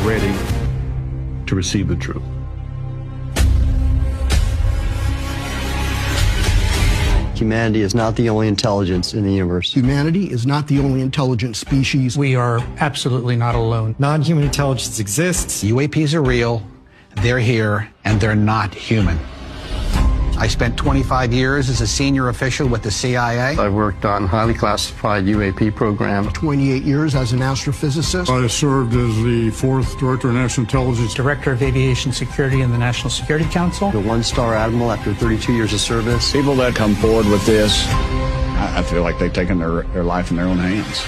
ready to receive the truth. Humanity is not the only intelligence in the universe. Humanity is not the only intelligent species. We are absolutely not alone. Non-human intelligence exists. UAPs are real, they're here, and they're not human. I spent 25 years as a senior official with the CIA. I worked on highly classified UAP programs. 28 years as an astrophysicist. I served as the 4th Director of National Intelligence. Director of Aviation Security in the National Security Council. The one-star admiral after 32 years of service. People that come forward with this, I feel like they've taken their life in their own hands.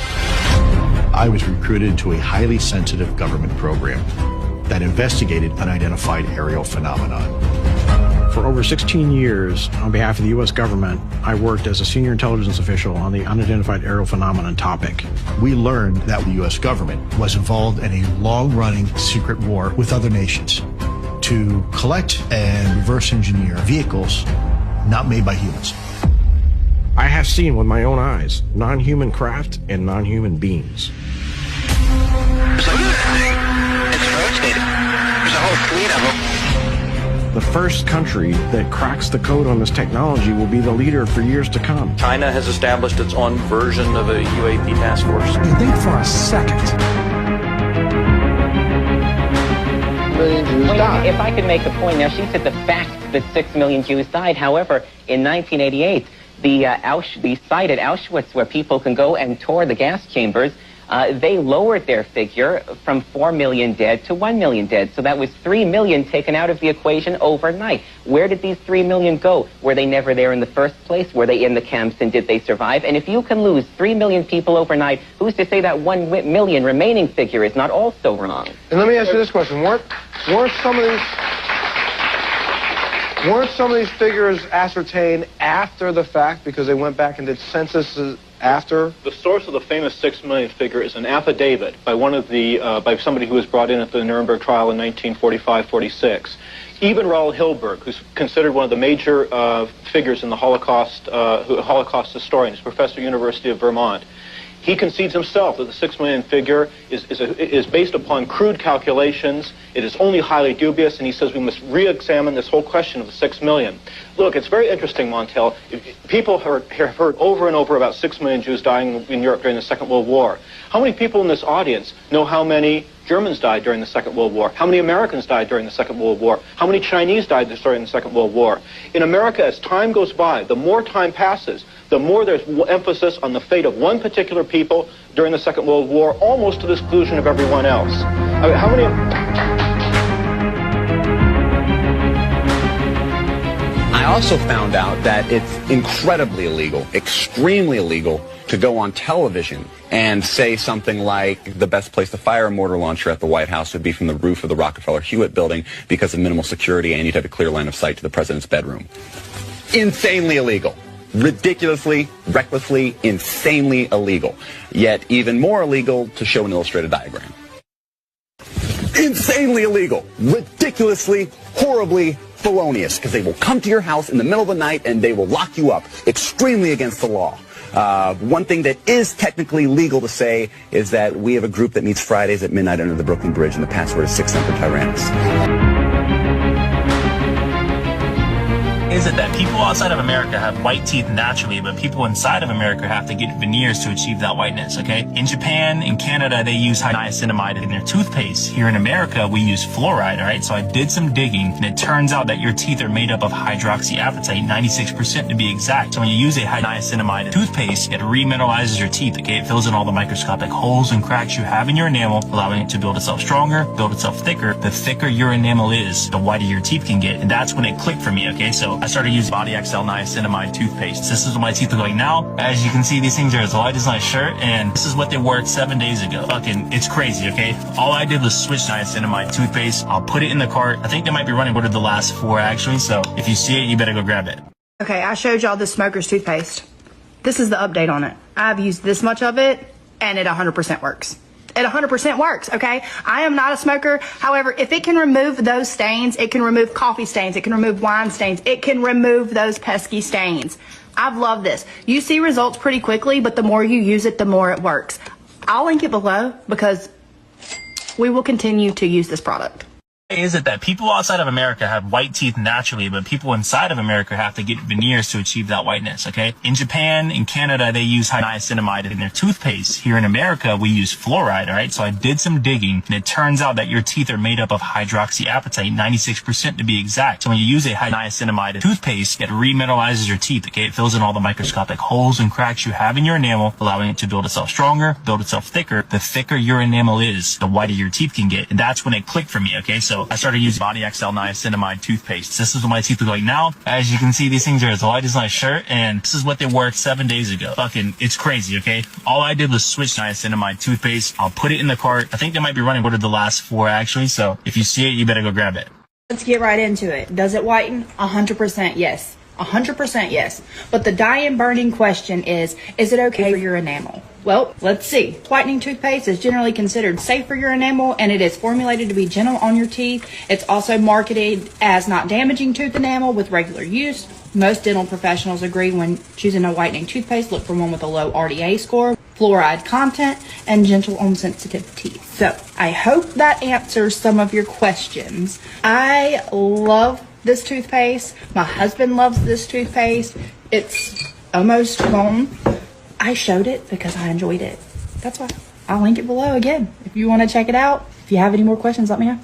I was recruited to a highly sensitive government program that investigated unidentified aerial phenomenon. For over 16 years, on behalf of the U.S. government, I worked as a senior intelligence official on the unidentified aerial phenomenon topic. We learned that the U.S. government was involved in a long-running secret war with other nations to collect and reverse engineer vehicles not made by humans. I have seen with my own eyes non-human craft and non-human beings. So do that thing. It's rotating. There's a whole fleet of them. The first country that cracks the code on this technology will be the leader for years to come. China has established its own version of a UAP task force. You think for a second. If I could make a point, now she said the fact that 6 million Jews died. However, in 1988, the site at Auschwitz where people can go and tour the gas chambers, they lowered their figure from 4 million dead to 1 million dead. So that was 3 million taken out of the equation overnight. Where did these 3 million go? Were they never there in the first place? Were they in the camps and did they survive? And if you can lose 3 million people overnight, who's to say that 1 million remaining figure is not also wrong? And let me ask you this question. Weren't some of these figures ascertained after the fact because they went back and did censuses after? The source of the famous 6 million figure is an affidavit by by somebody who was brought in at the Nuremberg trial in 1945-46. Even Raoul Hilberg, who's considered one of the major figures in the Holocaust, Holocaust historian, is professor at the University of Vermont. He concedes himself that the 6 million figure is based upon crude calculations. It is only highly dubious, and he says we must re-examine this whole question of the 6 million. Look, it's very interesting, Montel. People have heard over and over about 6 million Jews dying in Europe during the Second World War. How many people in this audience know how many Germans died during the Second World War? How many Americans died during the Second World War? How many Chinese died during the Second World War? In America, as time goes by, the more time passes, the more there's emphasis on the fate of one particular people during the Second World War, almost to the exclusion of everyone else. I mean, how many... I also found out that it's incredibly illegal, extremely illegal, to go on television and say something like the best place to fire a mortar launcher at the White House would be from the roof of the Rockefeller Hewitt building because of minimal security and you'd have a clear line of sight to the president's bedroom. Insanely illegal. Ridiculously, recklessly, insanely illegal. Yet even more illegal to show an illustrated diagram. Insanely illegal. Ridiculously, horribly felonious, because they will come to your house in the middle of the night and they will lock you up. Extremely against the law. One thing that is technically legal to say is that we have a group that meets Fridays at midnight under the Brooklyn Bridge, and the password is 6 Semper Tyrannis. Is it that people outside of America have white teeth naturally, but people inside of America have to get veneers to achieve that whiteness, okay? In Japan, in Canada, they use niacinamide in their toothpaste. Here in America, we use fluoride, all right? So I did some digging, and it turns out that your teeth are made up of hydroxyapatite, 96% to be exact. So when you use a niacinamide toothpaste, it remineralizes your teeth, okay? It fills in all the microscopic holes and cracks you have in your enamel, allowing it to build itself stronger, build itself thicker. The thicker your enamel is, the whiter your teeth can get, and that's when it clicked for me, okay? So I started using Body XL niacinamide toothpaste. This is what my teeth look like now. As you can see, these things are as light as my shirt, and this is what they were 7 days ago. Fucking, it's crazy, okay? All I did was switch niacinamide toothpaste. I'll put it in the cart. I think they might be running ordered the last 4, actually, so if you see it, you better go grab it. Okay, I showed y'all the smoker's toothpaste. This is the update on it. I've used this much of it, and it 100% works. It 100% works, okay? I am not a smoker. However, if it can remove those stains, it can remove coffee stains, it can remove wine stains, it can remove those pesky stains. I've loved this. You see results pretty quickly, but the more you use it, the more it works. I'll link it below because we will continue to use this product. Is it that people outside of America have white teeth naturally, but people inside of America have to get veneers to achieve that whiteness, okay? In Japan, in Canada, they use niacinamide in their toothpaste. Here in America, we use fluoride, all right? So I did some digging, and it turns out that your teeth are made up of hydroxyapatite, 96% to be exact. So when you use a niacinamide toothpaste, it remineralizes your teeth, okay? It fills in all the microscopic holes and cracks you have in your enamel, allowing it to build itself stronger, build itself thicker. The thicker your enamel is, the whiter your teeth can get. And that's when it clicked for me, okay? So I started using Body XL niacinamide toothpaste. This is what my teeth look like now. As you can see, these things are as white as my shirt, and this is what they were 7 days ago. Fucking, it's crazy, okay? All I did was switch niacinamide toothpaste. I'll put it in the cart. I think they might be running ordered the last 4, actually, so if you see it, you better go grab it. Let's get right into it. Does it whiten? 100% yes. 100% yes. But the dying burning question is it okay for your enamel? Well, let's see. Whitening toothpaste is generally considered safe for your enamel, and it is formulated to be gentle on your teeth. It's also marketed as not damaging tooth enamel with regular use. Most dental professionals agree when choosing a whitening toothpaste, look for one with a low RDA score, fluoride content, and gentle on sensitive teeth. So I hope that answers some of your questions. I love this toothpaste. My husband loves this toothpaste. It's almost gone. I showed it because I enjoyed it. That's why. I'll link it below again. If you want to check it out, if you have any more questions, let me know.